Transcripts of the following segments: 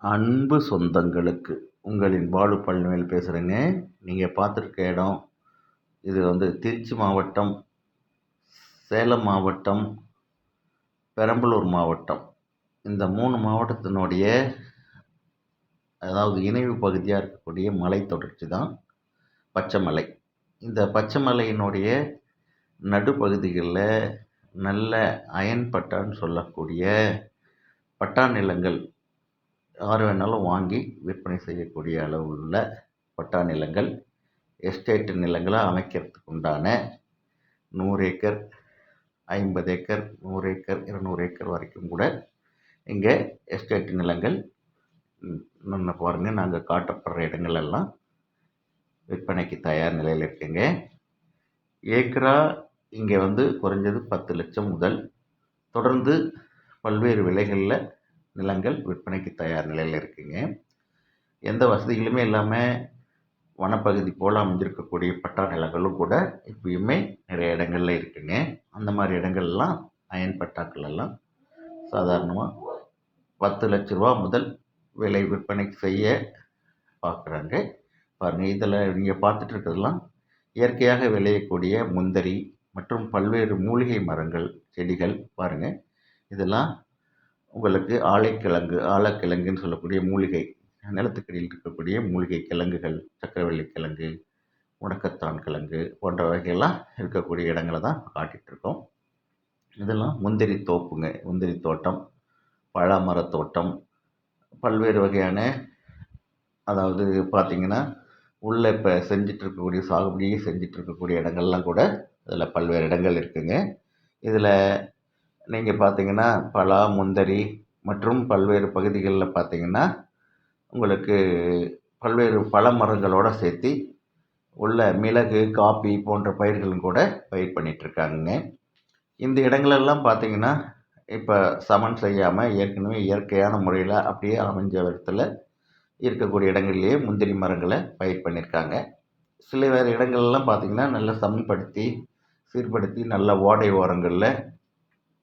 அன்பு சொந்தங்களுக்கு உங்களின் பாலு பழனிவேல் பேசுகிறேங்க. நீங்கள் பார்த்துருக்க இடம் இது திருச்சி மாவட்டம், சேலம் மாவட்டம், பெரம்பலூர் மாவட்டம். இந்த 3 மாவட்டத்தினுடைய இணைவு பகுதியாக இருக்கக்கூடிய மலை தொடர்ச்சி தான் பச்சைமலை. இந்த பச்சைமலையினுடைய நடுப்பகுதிகளில் நல்ல அயன் பட்டான்னு சொல்லக்கூடிய பட்டா நிலங்கள் யார் வேணாலும் வாங்கி விற்பனை செய்யக்கூடிய அளவுள்ள பட்டா நிலங்கள், எஸ்டேட் நிலங்களை அமைக்கிறதுக்கு உண்டான 100 ஏக்கர், 50 ஏக்கர், 100 ஏக்கர், 200 ஏக்கர் வரைக்கும் கூட இங்கே எஸ்டேட் நிலங்கள் இன்னொன்று பாருங்கள். நாங்கள் காட்டப்படுற இடங்கள் எல்லாம் விற்பனைக்கு தயார் நிலையில் இருக்குங்க. ஏக்கரா இங்கே குறைஞ்சது 10 லட்சம் முதல் தொடர்ந்து பல்வேறு விலைகளில் நிலங்கள் விற்பனைக்கு தயார் நிலையில் இருக்குங்க. எந்த வசதிகளுமே இல்லாமல் வனப்பகுதி போல் அமைஞ்சிருக்கக்கூடிய பட்டா நிலங்களும் கூட இப்பயுமே நிறைய இடங்கள்ல இருக்குங்க. அந்த மாதிரி இடங்கள்லாம் அயன் பட்டாக்கள் எல்லாம் சாதாரணமாக 10 லட்ச ரூபா முதல் விலை விற்பனைக்கு செய்ய பார்க்குறாங்க. பாருங்கள், இதில் நீங்கள் பார்த்துட்டு இருக்கிறதெல்லாம் இயற்கையாக விளையக்கூடிய முந்தரி மற்றும் பல்வேறு மூலிகை மரங்கள், செடிகள். பாருங்கள், இதெல்லாம் உங்களுக்கு ஆழக்கிழங்குன்னு சொல்லக்கூடிய மூலிகை, நிலத்துக்கடியில் இருக்கக்கூடிய மூலிகை கிழங்குகள், சக்கரவள்ளி கிழங்கு, முடக்கத்தான் கிழங்கு போன்ற வகையெல்லாம் இருக்கக்கூடிய இடங்களை தான் காட்டிகிட்ருக்கோம். இதெல்லாம் முந்திரி தோப்புங்க, முந்திரி தோட்டம், பழமரத் தோட்டம், பல்வேறு வகையான பார்த்திங்கன்னா உள்ளே இப்போ செஞ்சிட்ருக்கக்கூடிய சாகுபடியே செஞ்சிட்ருக்கக்கூடிய இடங்கள்லாம் கூட இதில் பல்வேறு இடங்கள் இருக்குதுங்க. இதில் நீங்கள் பார்த்திங்கன்னா பலா, முந்தரி மற்றும் பல்வேறு பகுதிகளில் பார்த்திங்கன்னா உங்களுக்கு பல்வேறு பழ மரங்களோடு சேர்த்து உள்ள மிளகு, காப்பி போன்ற பயிர்களும் கூட பயிர் பண்ணிகிட்ருக்காங்க. இந்த இடங்களெல்லாம் பார்த்திங்கன்னா இப்போ சமன் செய்யாமல் ஏற்கனவே இயற்கையான முறையில் அப்படியே அமைஞ்ச இடத்துல இருக்கக்கூடிய இடங்கள்லேயே முந்திரி மரங்களை பயிர் பண்ணியிருக்காங்க. சில வேறு இடங்கள்லாம் பார்த்திங்கன்னா நல்லா சமன்படுத்தி சீர்படுத்தி நல்ல ஓடை ஓரங்களில்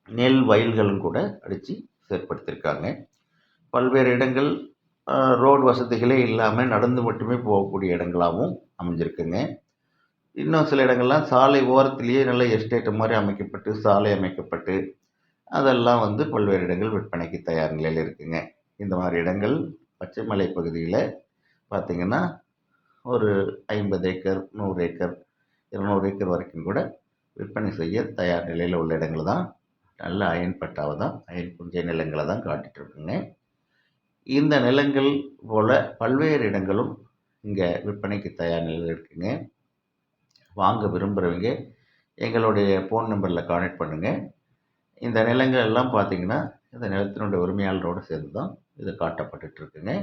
நெல் வயல்களும் கூட அடித்து செயற்படுத்தியிருக்காங்க. பல்வேறு இடங்கள் ரோடு வசதிகளே இல்லாமல் நடந்து மட்டுமே போகக்கூடிய இடங்களாகவும் அமைஞ்சிருக்குங்க. இன்னும் சில இடங்கள்லாம் சாலை ஓரத்திலேயே நல்ல எஸ்டேட்டு மாதிரி அமைக்கப்பட்டு, சாலை அமைக்கப்பட்டு அதெல்லாம் பல்வேறு இடங்கள் விற்பனைக்கு தயார் நிலையில் இருக்குதுங்க. இந்த மாதிரி இடங்கள் பச்சைமலை பகுதியில் பார்த்திங்கன்னா ஒரு 50 ஏக்கர், 100 ஏக்கர், 200 ஏக்கர் வரைக்கும் கூட விற்பனை செய்ய தயார் நிலையில் உள்ள இடங்கள் தான் நல்ல அயன் பட்டாவை தான், அயன் புஞ்சை நிலங்களை தான் காட்டிகிட்ருக்குங்க. இந்த நிலங்கள் போல் பல்வேறு இடங்களும் இங்கே விற்பனைக்கு தயார் நிலையில் இருக்குதுங்க. வாங்க விரும்புகிறவங்க எங்களுடைய ஃபோன் நம்பரில் கான்டாக்ட் பண்ணுங்கள். இந்த நிலங்கள் எல்லாம் பார்த்திங்கன்னா இந்த நிலத்தினுடைய உரிமையாளரோடு சேர்ந்து தான் இது காட்டப்பட்டுருக்குங்க.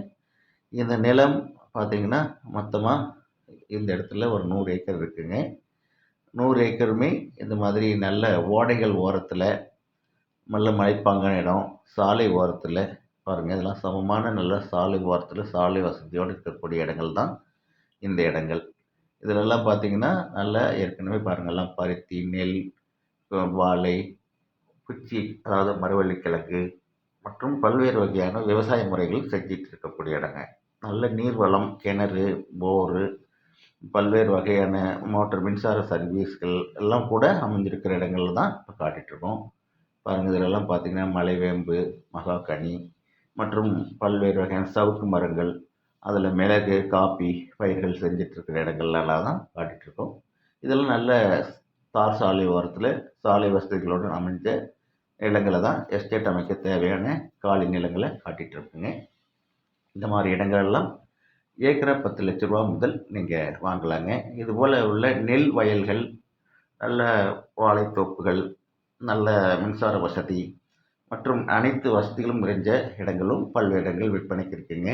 இந்த நிலம் பார்த்திங்கன்னா மொத்தமாக இந்த இடத்துல ஒரு 100 ஏக்கர் இருக்குதுங்க. 100 ஏக்கருமே இந்த மாதிரி நல்ல ஓடைகள் ஓரத்தில், நல்ல மலைப்பாங்கான இடம், சாலை ஓரத்தில் பாருங்கள். இதெல்லாம் சமமான நல்ல சாலை ஓரத்தில் சாலை வசதியோடு இருக்கக்கூடிய இடங்கள் தான் இந்த இடங்கள். இதிலெல்லாம் பார்த்திங்கன்னா நல்லா ஏற்கனவே பாருங்கள், எல்லாம் பருத்தி, நெல், வாழை, குச்சி மரவள்ளி கிழங்கு மற்றும் பல்வேறு வகையான விவசாய முறைகள் செஞ்சிட்டு இருக்கக்கூடிய இடங்க. நல்ல நீர்வளம், கிணறு, போரு, பல்வேறு வகையான மோட்டர் மின்சார சர்வீஸ்கள் எல்லாம் கூட அமைஞ்சிருக்கிற இடங்கள்ல தான் இப்போ காட்டிகிட்ருக்கோம். பாருங்கள், இதிலெல்லாம் பார்த்திங்கன்னா மலைவேம்பு, மகாகனி மற்றும் பல்வேறு வகையான சவுக்கு மரங்கள், அதில் மிளகு, காப்பி பயிர்கள் செஞ்சிட்ருக்கிற இடங்கள்லாம் தான் காட்டிகிட்ருக்கோம். இதெல்லாம் நல்ல தார் சாலை ஓரத்தில் சாலை வசதிகளோடு அமைஞ்ச நிலங்களை தான் எஸ்டேட் அமைக்க தேவையான காலி நிலங்களை காட்டிகிட்ருக்குங்க. இந்த மாதிரி இடங்களெல்லாம் ஏக்கரா 10 லட்ச ரூபா முதல் நீங்கள் வாங்கலாங்க. இதுபோல் உள்ள நெல் வயல்கள், நல்ல வாழைத்தோப்புகள், நல்ல மின்சார வசதி மற்றும் அனைத்து வசதிகளும் நிறைஞ்ச இடங்களும் பல்வேறு இடங்கள் விற்பனைக்கு இருக்குங்க.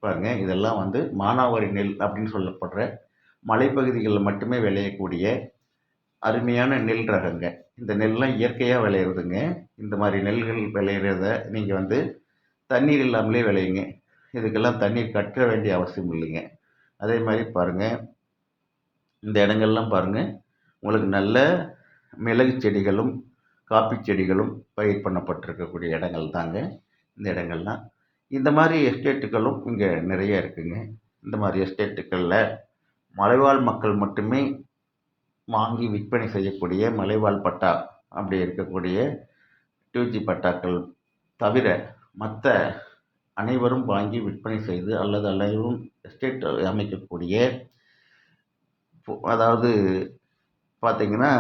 பாருங்கள், இதெல்லாம் மானாவாரி நெல் அப்படின்னு சொல்லப்படுற மலைப்பகுதிகளில் மட்டுமே விளையக்கூடிய அருமையான நெல் ரகங்க. இந்த நெல்லாம் இயற்கையாக விளையிறதுங்க. இந்த மாதிரி நெல்கள் விளையிறத நீங்கள் தண்ணீர் இல்லாமலே விளையுங்க. இதுக்கெல்லாம் தண்ணீர் கட்ட வேண்டிய அவசியம் இல்லைங்க. அதே மாதிரி பாருங்கள், இந்த இடங்கள்லாம் பாருங்கள், உங்களுக்கு நல்ல மிளகு செடிகளும் காப்பி செடிகளும் பயிர் பண்ணப்பட்டிருக்கக்கூடிய இடங்கள் தாங்க இந்த இடங்கள்லாம். இந்த மாதிரி எஸ்டேட்டுகளும் இங்கே நிறைய இருக்குங்க. இந்த மாதிரி எஸ்டேட்டுகளில் மலைவாழ் மக்கள் மட்டுமே வாங்கி விற்பனை செய்யக்கூடிய மலைவாழ் பட்டா அப்படி இருக்கக்கூடிய 2G பட்டாக்கள் தவிர மற்ற அனைவரும் வாங்கி விற்பனை செய்து அல்லது அனைவரும் எஸ்டேட் அமைக்கக்கூடிய அதாவது பார்த்தீங்கன்னா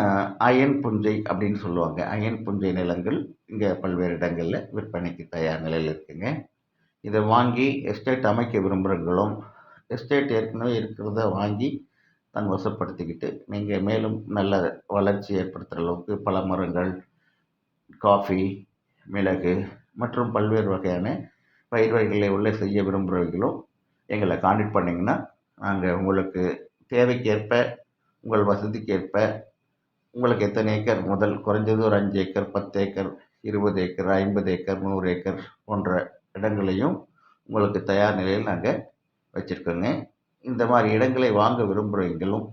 அயன் புஞ்சை அப்படின்னு சொல்லுவாங்க. அயன் புஞ்சை நிலங்கள் இங்கே பல்வேறு இடங்களில் விற்பனைக்கு தயார் நிலையில் இருக்குங்க. இதை வாங்கி எஸ்டேட் அமைக்க விரும்புகிறவங்களும் எஸ்டேட் ஏற்கனவே இருக்கிறத வாங்கி தன் வசப்படுத்திக்கிட்டு நீங்கள் மேலும் நல்ல வளர்ச்சி ஏற்படுத்துகிற அளவுக்கு பல மரங்கள், காஃபி, மிளகு மற்றும் பல்வேறு வகையான பயிர் வகைகளை உள்ளே செய்ய விரும்புகிறவர்களும் எங்களை கான்டாக்ட் பண்ணிங்கன்னா நாங்கள் உங்களுக்கு தேவைக்கேற்ப உங்கள் வசதிக்கேற்ப உங்களுக்கு எத்தனை ஏக்கர் முதல் குறைஞ்சது ஒரு 5 acre, 10 acre, 20 acre, 50 acre, 100 acre போன்ற இடங்களையும் உங்களுக்கு தயார் நிலையில் நாங்கள் வச்சுருக்கோங்க. இந்த மாதிரி இடங்களை வாங்க விரும்புகிறவங்களும்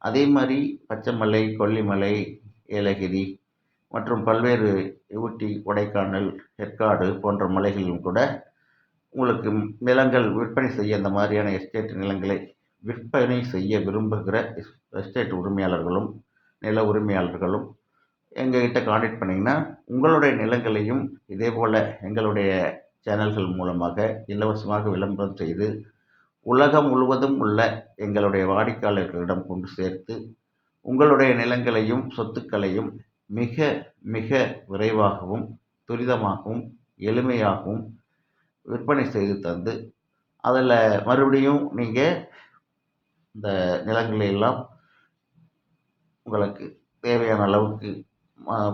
அதே மாதிரி பச்சைமலை, கொல்லிமலை, ஏலகிரி மற்றும் பல்வேறு ஊட்டி, கொடைக்கானல், ஏற்காடு போன்ற மலைகளிலும் கூட உங்களுக்கு நிலங்கள் விற்பனை செய்ய இந்த மாதிரியான எஸ்டேட் நிலங்களை விற்பனை செய்ய விரும்புகிற எஸ்டேட் உரிமையாளர்களும் நில உரிமையாளர்களும் எங்ககிட்ட கான்டாக்ட் பண்ணிங்கன்னா உங்களுடைய நிலங்களையும் இதே போல் எங்களுடைய சேனல்கள் மூலமாக இலவசமாக விளம்பரம் செய்து உலகம் முழுவதும் உள்ள எங்களுடைய வாடிக்கையாளர்களிடம் கொண்டு சேர்த்து உங்களுடைய நிலங்களையும் சொத்துக்களையும் மிக மிக விரைவாகவும் துரிதமாகவும் எளிமையாகவும் விற்பனை செய்து தந்து அதில் மறுபடியும் நீங்கள் இந்த நிலங்களை எல்லாம் உங்களுக்கு தேவையான அளவுக்கு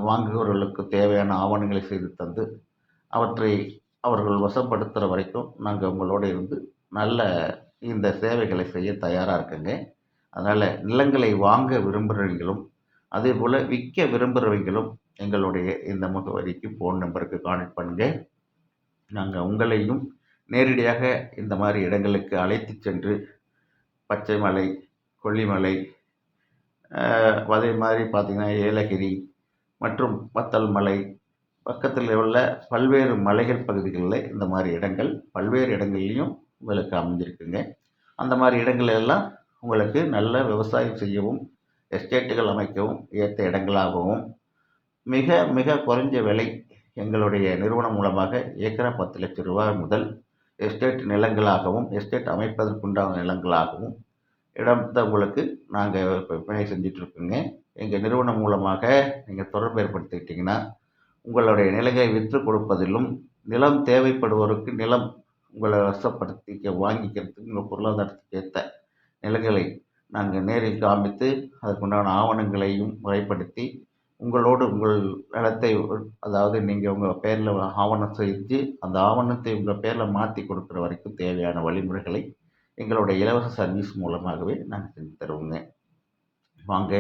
வாங்குபவர்களுக்கு தேவையான ஆவணங்களை செய்து தந்து அவற்றை அவர்கள் வசப்படுத்துகிற வரைக்கும் நாங்கள் உங்களோடு இருந்து நல்ல இந்த சேவைகளை செய்ய தயாராக இருக்கேங்க. அதனால் நிலங்களை வாங்க விரும்புகிறவங்களும் அதே போல் விற்க விரும்புகிறவங்களும் எங்களுடைய இந்த முகவரிக்கு ஃபோன் நம்பருக்கு கான்டாக்ட் பண்ணுங்கள். நாங்கள் உங்களையும் நேரடியாக இந்த மாதிரி இடங்களுக்கு அழைத்து சென்று பச்சைமலை, கொல்லிமலை, அதே மாதிரி பார்த்திங்கன்னா ஏலகிரி மற்றும் வத்தல் மலை பக்கத்தில் உள்ள பல்வேறு மலைகள் பகுதிகளில் இந்த மாதிரி இடங்கள் பல்வேறு இடங்கள்லையும் உங்களுக்கு அமைஞ்சிருக்குங்க. அந்த மாதிரி இடங்கள் எல்லாம் உங்களுக்கு நல்ல விவசாயம் செய்யவும் எஸ்டேட்டுகள் அமைக்கவும் ஏற்ற இடங்களாகவும் மிக மிக குறைஞ்ச விலை எங்களுடைய நிறுவனம் மூலமாக ஏக்கரா 10 லட்சம் ரூபாய் முதல் எஸ்டேட் நிலங்களாகவும் எஸ்டேட் அமைப்பதற்குண்டான நிலங்களாகவும் இடத்தை உங்களுக்கு நாங்கள் விற்பனை செஞ்சிட்ருக்கோங்க. எங்கள் நிறுவனம் மூலமாக நீங்கள் தொடர்பு ஏற்படுத்திக்கிட்டிங்கன்னா உங்களுடைய நிலங்களை விற்று கொடுப்பதிலும் நிலம் தேவைப்படுவோருக்கு நிலம் உங்களை வசப்படுத்திக்க வாங்கிக்கிறதுக்கு உங்கள் பொருளாதாரத்துக்கு ஏற்ற நிலங்களை நாங்கள் நேரில் காமித்து அதற்குண்டான ஆவணங்களையும் முறைப்படுத்தி உங்களோடு உங்கள் நிலத்தை அதாவது நீங்கள் உங்கள் பேரில் ஆவணம் செஞ்சு அந்த ஆவணத்தை உங்கள் பேரில் மாற்றி கொடுக்குற வரைக்கும் தேவையான வழிமுறைகளை எங்களுடைய இலவச சர்வீஸ் மூலமாகவே நாங்கள் செஞ்சு தருவோங்க. வாங்க,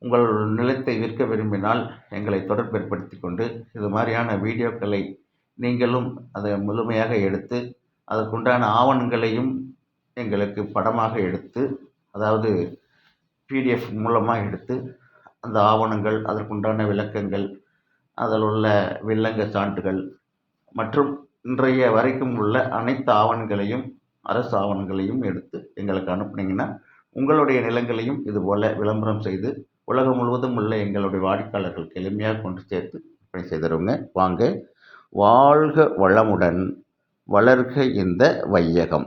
உங்கள் நிலத்தை விற்க விரும்பினால் எங்களை தொடர்பு ஏற்படுத்தி கொண்டு இது மாதிரியான வீடியோக்களை நீங்களும் அதை முழுமையாக எடுத்து அதற்குண்டான ஆவணங்களையும் எங்களுக்கு படமாக எடுத்து அதாவது பிடிஎஃப் மூலமாக எடுத்து அந்த ஆவணங்கள் அதற்குண்டான விளக்கங்கள் அதில் உள்ள வில்லங்க சான்றுகள் மற்றும் இன்றைய வரைக்கும் உள்ள அனைத்து ஆவணங்களையும் அரசு ஆவணங்களையும் எடுத்து எங்களுக்கு அனுப்புனீங்கன்னா உங்களுடைய நிலங்களையும் இதுபோல் விளம்பரம் செய்து உலகம் முழுவதும் உள்ள எங்களுடைய வாடிக்கையாளர்களுக்கு எளிமையாக கொண்டு சேர்த்து விற்பனை செய்தவங்க. வாங்க, வாழ்க வளமுடன், வளர்க இந்த வையகம்.